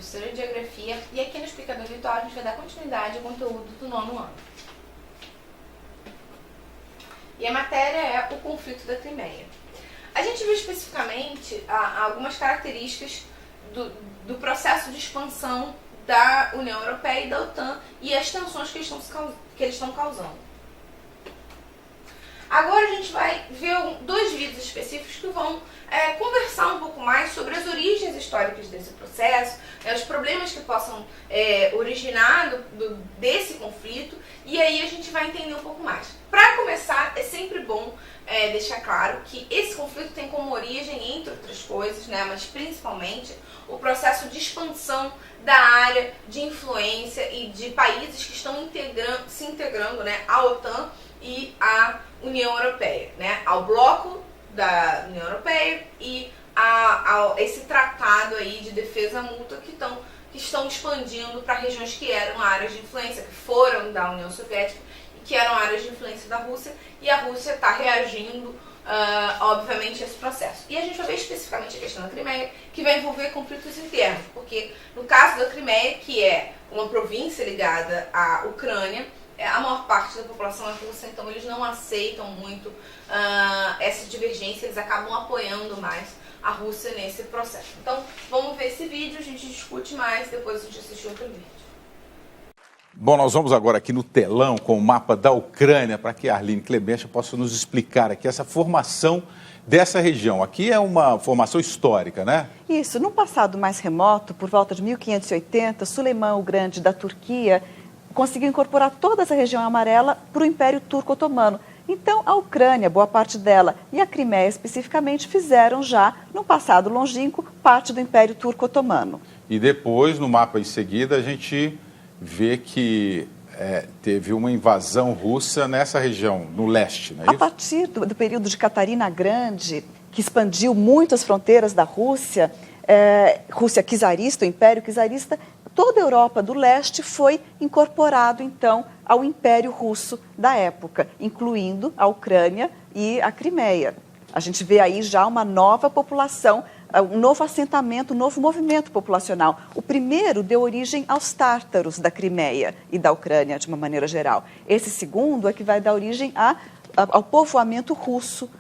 professora de Geografia, e aqui no Explicador Virtual a gente vai dar continuidade ao conteúdo do 9º ano. E a matéria é o conflito da Crimeia. A gente viu especificamente algumas características do processo de expansão da União Europeia e da OTAN e as tensões que eles estão causando. Agora a gente vai ver dois vídeos específicos que vão conversar um pouco mais sobre as origens históricas desse processo, os problemas que possam originar desse conflito, e aí a gente vai entender um pouco mais. Para começar, é sempre bom deixar claro que esse conflito tem como origem, entre outras coisas, né, mas principalmente, o processo de expansão da área de influência e de países que estão se integrando, né, à OTAN e à União Europeia, né, ao bloco da União Europeia e a esse tratado aí de defesa mútua que estão expandindo para regiões que eram áreas de influência, que foram da União Soviética e que eram áreas de influência da Rússia, e a Rússia está reagindo, obviamente, a esse processo. E a gente vai ver especificamente a questão da Crimeia, que vai envolver conflitos internos, porque no caso da Crimeia, que é uma província ligada à Ucrânia, a maior parte da população é russa, então eles não aceitam muito essa divergência, eles acabam apoiando mais a Rússia nesse processo. Então, vamos ver esse vídeo, a gente discute mais, depois a gente assiste outro vídeo. Bom, nós vamos agora aqui no telão com o mapa da Ucrânia, para que a Arline Clemente possa nos explicar aqui essa formação dessa região. Aqui é uma formação histórica, né? Isso, no passado mais remoto, por volta de 1580, Suleiman o Grande da Turquia conseguiu incorporar toda essa região amarela para o Império Turco-Otomano. Então, a Ucrânia, boa parte dela, e a Crimeia especificamente, fizeram já, no passado longínquo, parte do Império Turco-Otomano. E depois, no mapa em seguida, a gente vê que teve uma invasão russa nessa região, no leste, não é isso? A partir do período de Catarina a Grande, que expandiu muito as fronteiras da Rússia, Rússia czarista, o Império czarista, toda a Europa do leste foi incorporado, então, ao Império Russo da época, incluindo a Ucrânia e a Crimeia. A gente vê aí já uma nova população, um novo assentamento, um novo movimento populacional. O primeiro deu origem aos tártaros da Crimeia e da Ucrânia, de uma maneira geral. Esse segundo é que vai dar origem ao povoamento russo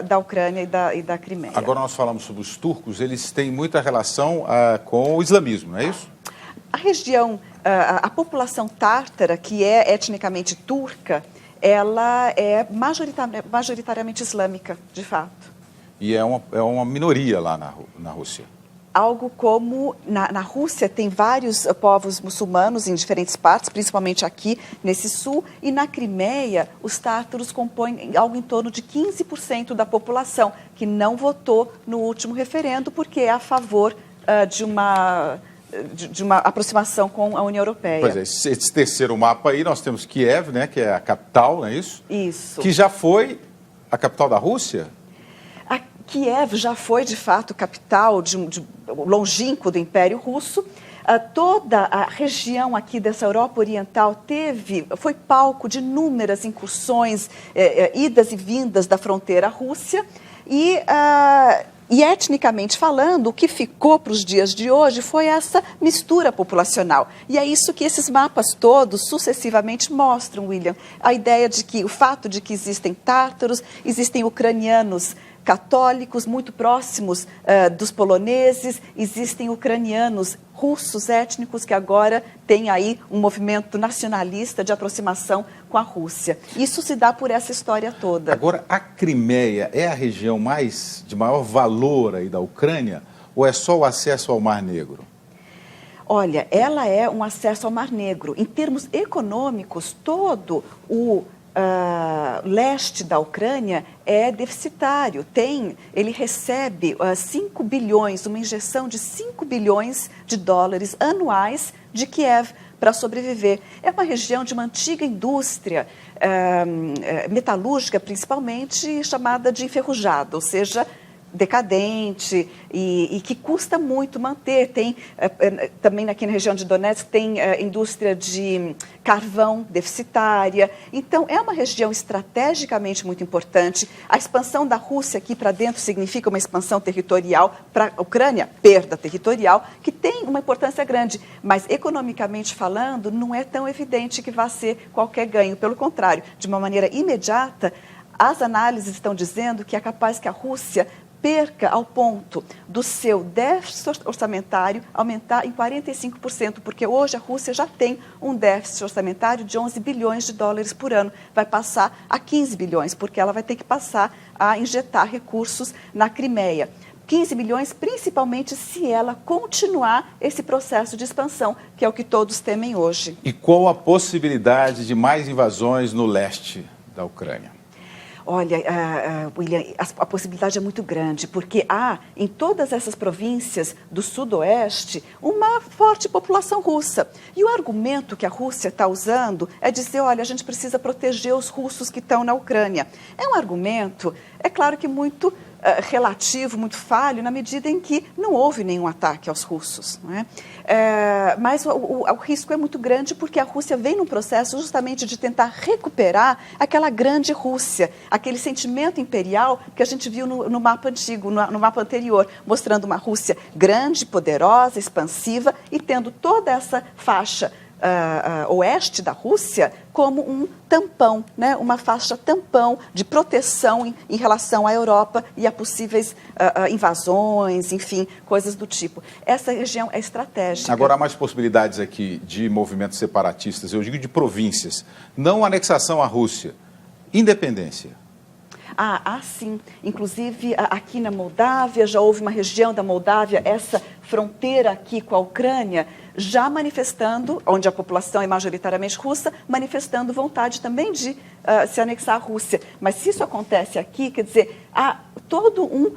da Ucrânia e da Crimeia. Agora nós falamos sobre os turcos, eles têm muita relação com o islamismo, não é isso? A região, a população tártara, que é etnicamente turca, ela é majoritariamente islâmica, de fato. E é uma minoria lá na Rússia. Algo como, na Rússia tem vários povos muçulmanos em diferentes partes, principalmente aqui nesse sul, e na Crimeia os tártaros compõem algo em torno de 15% da população, que não votou no último referendo porque é a favor de uma aproximação com a União Europeia. Pois é, esse terceiro mapa aí, nós temos Kiev, né, que é a capital, não é isso? Isso. Que já foi a capital da Rússia? A Kiev já foi, de fato, capital longínquo do Império Russo. Toda a região aqui dessa Europa Oriental foi palco de inúmeras incursões, idas e vindas da fronteira Rússia, e etnicamente falando, o que ficou para os dias de hoje foi essa mistura populacional. E é isso que esses mapas todos sucessivamente mostram, William. A ideia de que o fato de que existem tártaros, existem ucranianos católicos muito próximos dos poloneses, existem ucranianos russos étnicos que agora têm aí um movimento nacionalista de aproximação com a Rússia. Isso se dá por essa história toda. Agora, a Crimeia é a região de maior valor aí da Ucrânia ou é só o acesso ao Mar Negro? Olha, ela é um acesso ao Mar Negro. Em termos econômicos, todo o leste da Ucrânia é deficitário. Ele recebe 5 bilhões, uma injeção de 5 bilhões de dólares anuais de Kiev para sobreviver. É uma região de uma antiga indústria metalúrgica, principalmente, chamada de enferrujado, ou seja, decadente e que custa muito manter. Tem também aqui na região de Donetsk tem indústria de carvão deficitária. Então é uma região estrategicamente muito importante. A expansão da Rússia aqui para dentro significa uma expansão territorial para a Ucrânia, perda territorial, que tem uma importância grande, mas economicamente falando não é tão evidente que vai ser qualquer ganho. Pelo contrário, de uma maneira imediata, as análises estão dizendo que é capaz que a Rússia perca ao ponto do seu déficit orçamentário aumentar em 45%, porque hoje a Rússia já tem um déficit orçamentário de 11 bilhões de dólares por ano. Vai passar a 15 bilhões, porque ela vai ter que passar a injetar recursos na Crimeia. 15 bilhões, principalmente se ela continuar esse processo de expansão, que é o que todos temem hoje. E qual a possibilidade de mais invasões no leste da Ucrânia? Olha, William, a possibilidade é muito grande, porque há, em todas essas províncias do sudoeste, uma forte população russa. E o argumento que a Rússia está usando é dizer, olha, a gente precisa proteger os russos que estão na Ucrânia. É um argumento, é claro que muito relativo, muito falho, na medida em que não houve nenhum ataque aos russos. Não é? Mas o risco é muito grande porque a Rússia vem num processo justamente de tentar recuperar aquela grande Rússia, aquele sentimento imperial que a gente viu no mapa antigo, no mapa anterior, mostrando uma Rússia grande, poderosa, expansiva e tendo toda essa faixa oeste da Rússia como um tampão, né? Uma faixa tampão de proteção em relação à Europa e a possíveis invasões, enfim, coisas do tipo. Essa região é estratégica. Agora, há mais possibilidades aqui de movimentos separatistas, eu digo de províncias, não anexação à Rússia, independência. Sim. Inclusive, aqui na Moldávia, já houve uma região da Moldávia, essa fronteira aqui com a Ucrânia, já manifestando, onde a população é majoritariamente russa, manifestando vontade também de se anexar à Rússia. Mas se isso acontece aqui, quer dizer, há todo um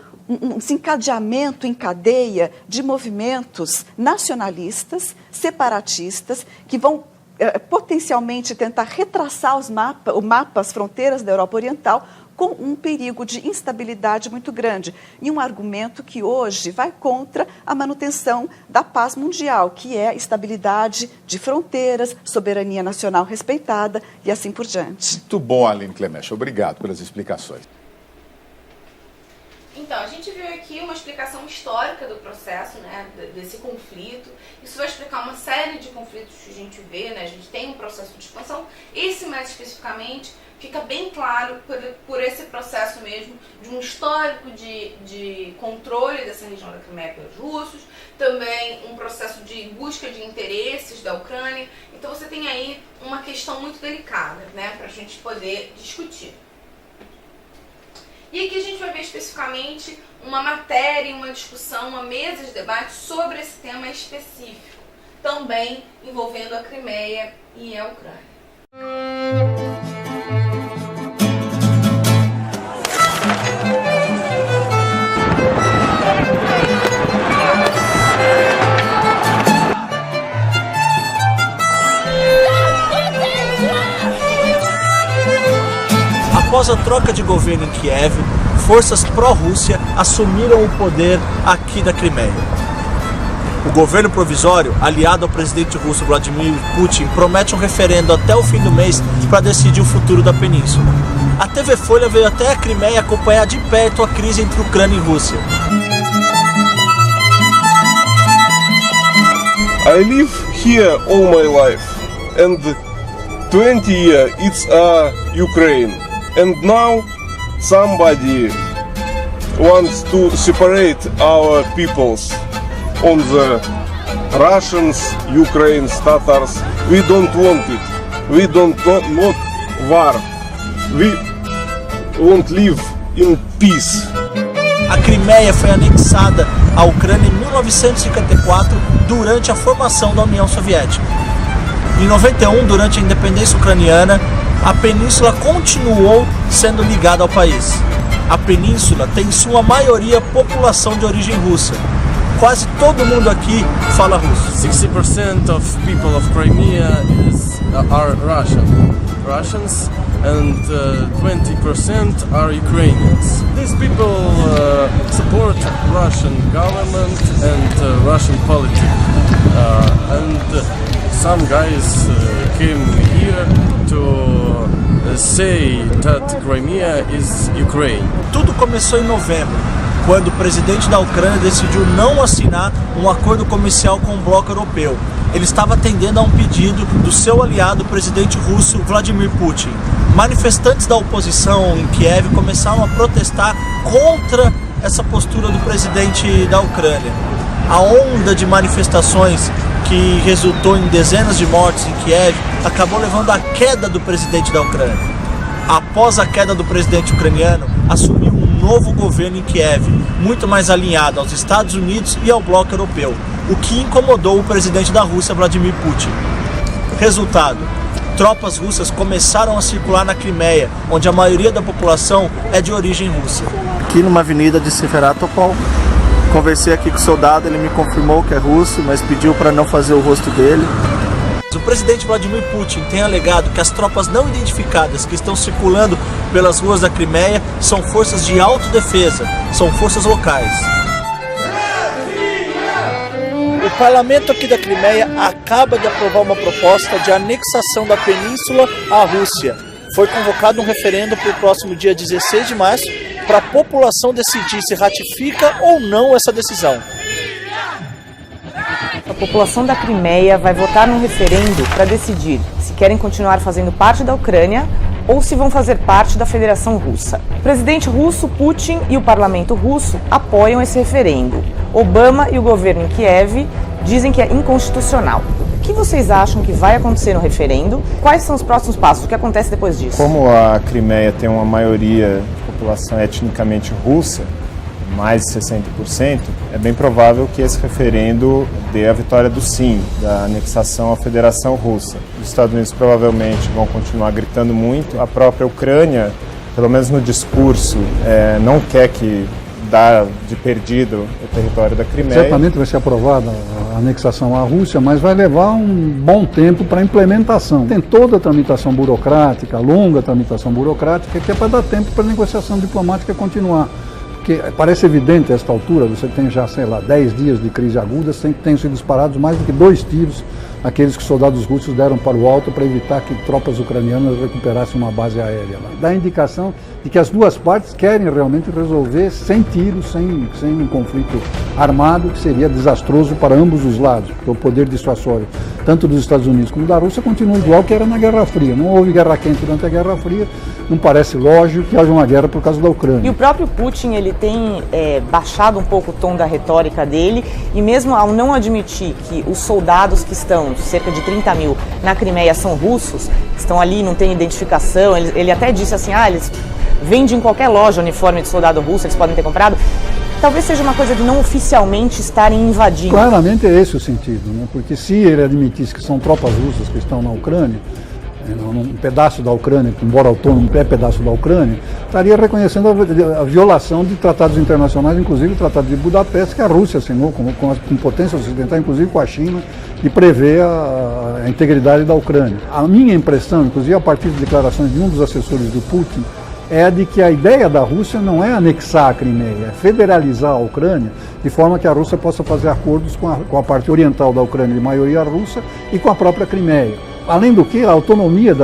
desencadeamento em cadeia de movimentos nacionalistas, separatistas, que vão potencialmente tentar retraçar o mapa, as fronteiras da Europa Oriental, com um perigo de instabilidade muito grande. E um argumento que hoje vai contra a manutenção da paz mundial, que é estabilidade de fronteiras, soberania nacional respeitada e assim por diante. Muito bom, Arline Clemesha. Obrigado pelas explicações. Então, a gente viu aqui uma explicação histórica do processo, né, desse conflito. Isso vai explicar uma série de conflitos que a gente vê, né? A gente tem um processo de expansão. Esse, mais especificamente, fica bem claro por esse processo mesmo de um histórico de controle dessa região da Crimeia pelos russos, também um processo de busca de interesses da Ucrânia. Então, você tem aí uma questão muito delicada, né, para a gente poder discutir. E aqui a gente vai ver especificamente uma matéria, uma discussão, uma mesa de debate sobre esse tema específico, também envolvendo a Crimeia e a Ucrânia. Após a troca de governo em Kiev, forças pró-Rússia assumiram o poder aqui da Crimeia. O governo provisório, aliado ao presidente russo Vladimir Putin, promete um referendo até o fim do mês para decidir o futuro da península. A TV Folha veio até a Crimeia acompanhar de perto a crise entre Ucrânia e Rússia. I live here all my life, and 20 years it's Ukraine. And now somebody wants to separate our peoples on the Russians, Ukrainians, Tatars. We don't want it. We don't want war. We want live in peace. A Crimeia foi anexada à Ucrânia em 1954 durante a formação da União Soviética. Em 91, durante a independência ucraniana, a península continuou sendo ligada ao país. A península tem em sua maioria população de origem russa. Quase todo mundo aqui fala russo. 60% of people of Crimea are Russian. Russians and 20% are Ukrainians. These people support Russian government and Russian politics. And some guys came here to say that Crimea is Ukraine. Tudo começou em novembro, quando o presidente da Ucrânia decidiu não assinar um acordo comercial com o bloco europeu. Ele estava atendendo a um pedido do seu aliado, o presidente russo Vladimir Putin. Manifestantes da oposição em Kiev começaram a protestar contra essa postura do presidente da Ucrânia. A onda de manifestações que resultou em dezenas de mortes em Kiev acabou levando à queda do presidente da Ucrânia. Após a queda do presidente ucraniano, assumiu um novo governo em Kiev, muito mais alinhado aos Estados Unidos e ao bloco europeu, o que incomodou o presidente da Rússia, Vladimir Putin. Resultado: tropas russas começaram a circular na Crimeia, onde a maioria da população é de origem russa. Aqui numa avenida de Simferopol, conversei aqui com o soldado, ele me confirmou que é russo, mas pediu para não fazer o rosto dele. O presidente Vladimir Putin tem alegado que as tropas não identificadas que estão circulando pelas ruas da Crimeia são forças de autodefesa, são forças locais. O parlamento aqui da Crimeia acaba de aprovar uma proposta de anexação da península à Rússia. Foi convocado um referendo para o próximo dia 16 de março para a população decidir se ratifica ou não essa decisão. A população da Crimeia vai votar num referendo para decidir se querem continuar fazendo parte da Ucrânia ou se vão fazer parte da Federação Russa. O presidente russo Putin e o parlamento russo apoiam esse referendo. Obama e o governo em Kiev dizem que é inconstitucional. O que vocês acham que vai acontecer no referendo? Quais são os próximos passos? O que acontece depois disso? Como a Crimeia tem uma maioria de população etnicamente russa, mais de 60%, é bem provável que esse referendo dê a vitória do sim, da anexação à Federação Russa. Os Estados Unidos provavelmente vão continuar gritando muito. A própria Ucrânia, pelo menos no discurso, não quer que dá de perdido o território da Crimeia. Certamente vai ser aprovada a anexação à Rússia, mas vai levar um bom tempo para a implementação. Tem toda a tramitação burocrática, longa tramitação burocrática, que é para dar tempo para a negociação diplomática continuar. Porque parece evidente a esta altura, você tem já, 10 dias de crise aguda, tem sido disparados mais do que 2 tiros, aqueles que soldados russos deram para o alto para evitar que tropas ucranianas recuperassem uma base aérea lá. Dá indicação de que as duas partes querem realmente resolver sem tiros, sem um conflito armado, que seria desastroso para ambos os lados, porque o poder dissuasório, tanto dos Estados Unidos como da Rússia, continua igual que era na Guerra Fria. Não houve guerra quente durante a Guerra Fria, não parece lógico que haja uma guerra por causa da Ucrânia. E o próprio Putin, ele tem baixado um pouco o tom da retórica dele, e mesmo ao não admitir que os soldados que estão, cerca de 30 mil, na Crimeia são russos, estão ali, não tem identificação, ele até disse assim, eles vendem em qualquer loja uniforme de soldado russo, eles podem ter comprado. Talvez seja uma coisa de não oficialmente estarem invadindo. Claramente é esse o sentido, né? Porque se ele admitisse que são tropas russas que estão na Ucrânia, um pedaço da Ucrânia, que embora autônomo é pedaço da Ucrânia, estaria reconhecendo a violação de tratados internacionais, inclusive o Tratado de Budapeste, que a Rússia assinou com potência ocidental, inclusive com a China, e prevê a integridade da Ucrânia. A minha impressão, inclusive a partir de declarações de um dos assessores do Putin, é de que a ideia da Rússia não é anexar a Crimeia, é federalizar a Ucrânia, de forma que a Rússia possa fazer acordos com a parte oriental da Ucrânia de maioria russa e com a própria Crimeia. Além do que, a autonomia,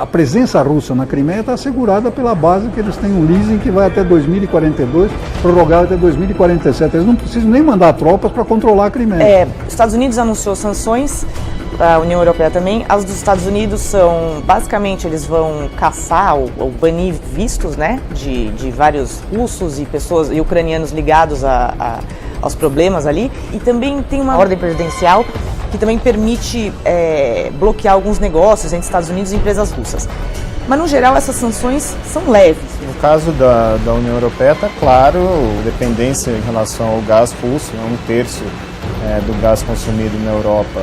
a presença russa na Crimeia está assegurada pela base que eles têm um leasing que vai até 2042, prorrogado até 2047. Eles não precisam nem mandar tropas para controlar a Crimeia. Os Estados Unidos anunciou sanções, a União Europeia também. As dos Estados Unidos são, basicamente, eles vão caçar ou banir vistos, né, de vários russos e pessoas e ucranianos ligados aos problemas ali. E também tem uma ordem presidencial que também permite bloquear alguns negócios entre Estados Unidos e empresas russas. Mas, no geral, essas sanções são leves. No caso da União Europeia, está claro, dependência em relação ao gás russo, 1/3 do gás consumido na Europa,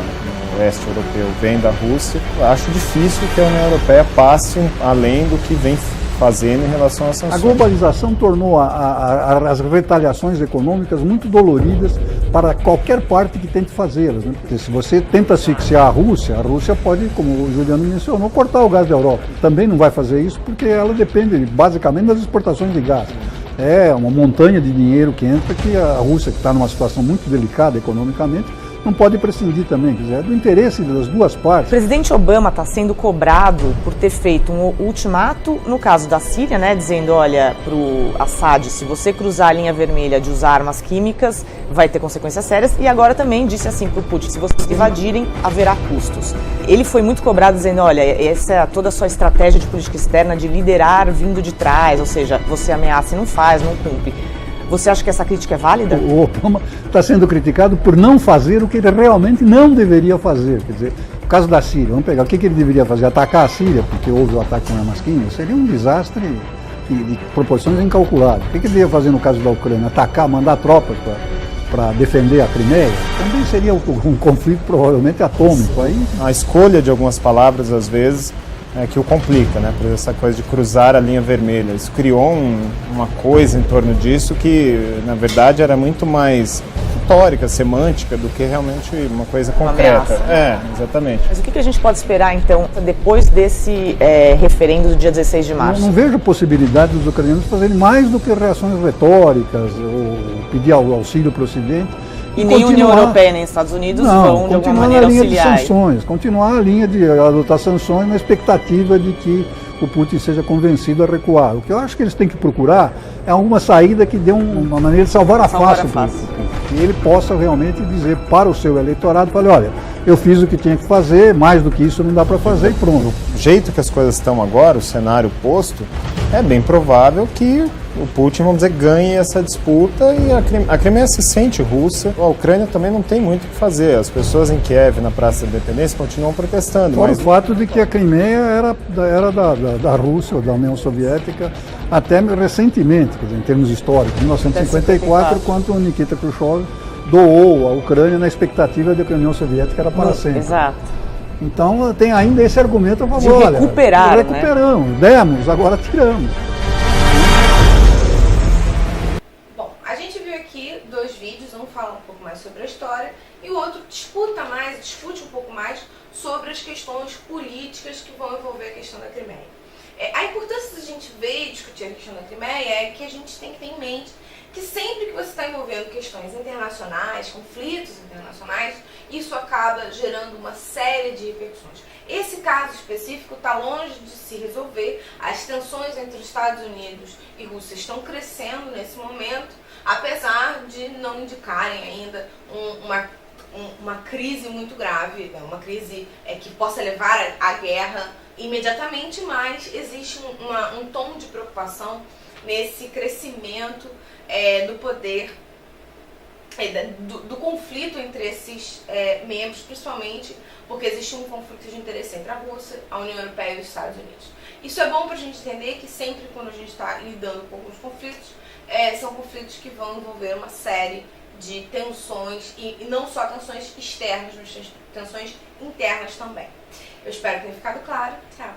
no oeste europeu, vem da Rússia. Eu acho difícil que a União Europeia passe além do que vem fazendo em relação às A sanções. globalização tornou as retaliações econômicas muito doloridas para qualquer parte que tente fazê-las, né? Porque se você tenta asfixiar a Rússia pode, como o Juliano mencionou, cortar o gás da Europa. Também não vai fazer isso porque ela depende basicamente das exportações de gás. É uma montanha de dinheiro que entra, que a Rússia, que está numa situação muito delicada economicamente, não pode prescindir também, quer dizer, é do interesse das duas partes. O presidente Obama está sendo cobrado por ter feito um ultimato, no caso da Síria, né, dizendo, olha, para o Assad, se você cruzar a linha vermelha de usar armas químicas, vai ter consequências sérias, e agora também disse assim para o Putin, se vocês invadirem, haverá custos. Ele foi muito cobrado dizendo, olha, essa é toda a sua estratégia de política externa de liderar vindo de trás, ou seja, você ameaça e não faz, não cumpre. Você acha que essa crítica é válida? O Obama está sendo criticado por não fazer o que ele realmente não deveria fazer. Quer dizer, no caso da Síria, vamos pegar, o que ele deveria fazer? Atacar a Síria, porque houve o ataque com armas químicas? Seria um desastre de proporções incalculáveis. O que ele deveria fazer no caso da Ucrânia? Atacar, mandar tropas para defender a Crimeia? Também seria um conflito provavelmente atômico. Aí... A escolha de algumas palavras, às vezes, é que o complica, né? Por essa coisa de cruzar a linha vermelha. Isso criou uma coisa em torno disso que, na verdade, era muito mais retórica, semântica, do que realmente uma coisa concreta. Exatamente. Mas o que a gente pode esperar, então, depois desse referendo do dia 16 de março? Eu não vejo possibilidade dos ucranianos fazerem mais do que reações retóricas ou pedir auxílio para o Ocidente. E nem a União Europeia nem os Estados Unidos vão, de alguma maneira, auxiliar. Continuar a linha de adotar sanções na expectativa de que o Putin seja convencido a recuar. O que eu acho que eles têm que procurar é alguma saída que dê uma maneira de salvar a face. Que ele possa realmente dizer para o seu eleitorado, olha, eu fiz o que tinha que fazer, mais do que isso não dá para fazer e pronto. Do jeito que as coisas estão agora, o cenário posto, é bem provável que o Putin, vamos dizer, ganhe essa disputa e a Crimeia se sente russa. A Ucrânia também não tem muito o que fazer. As pessoas em Kiev, na Praça da Independência, continuam protestando. Fora o fato de que a Crimeia era da Rússia ou da União Soviética até recentemente, quer dizer, em termos históricos, em 1954, quando o Nikita Khrushchev doou a Ucrânia na expectativa de que a União Soviética era para sempre. Exato. Então tem ainda esse argumento a favor. De recuperar, recuperamos, demos, agora tiramos. Bom, a gente viu aqui 2 vídeos, um fala um pouco mais sobre a história e o outro discute um pouco mais sobre as questões políticas que vão envolver a questão da Crimeia. A importância da gente ver e discutir a questão da Crimeia é que a gente tem que ter em mente que sempre que você está envolvendo questões internacionais, conflitos internacionais, isso acaba gerando uma série de repercussões. Esse caso específico está longe de se resolver, as tensões entre os Estados Unidos e Rússia estão crescendo nesse momento, apesar de não indicarem ainda uma crise muito grave, uma crise que possa levar à guerra imediatamente, mas existe um tom de preocupação nesse crescimento do poder, do conflito entre esses membros, principalmente porque existe um conflito de interesse entre a Rússia, a União Europeia e os Estados Unidos. Isso é bom para a gente entender que sempre quando a gente está lidando com alguns conflitos, são conflitos que vão envolver uma série de tensões, e não só tensões externas, mas tensões internas também. Eu espero que tenha ficado claro. Tchau!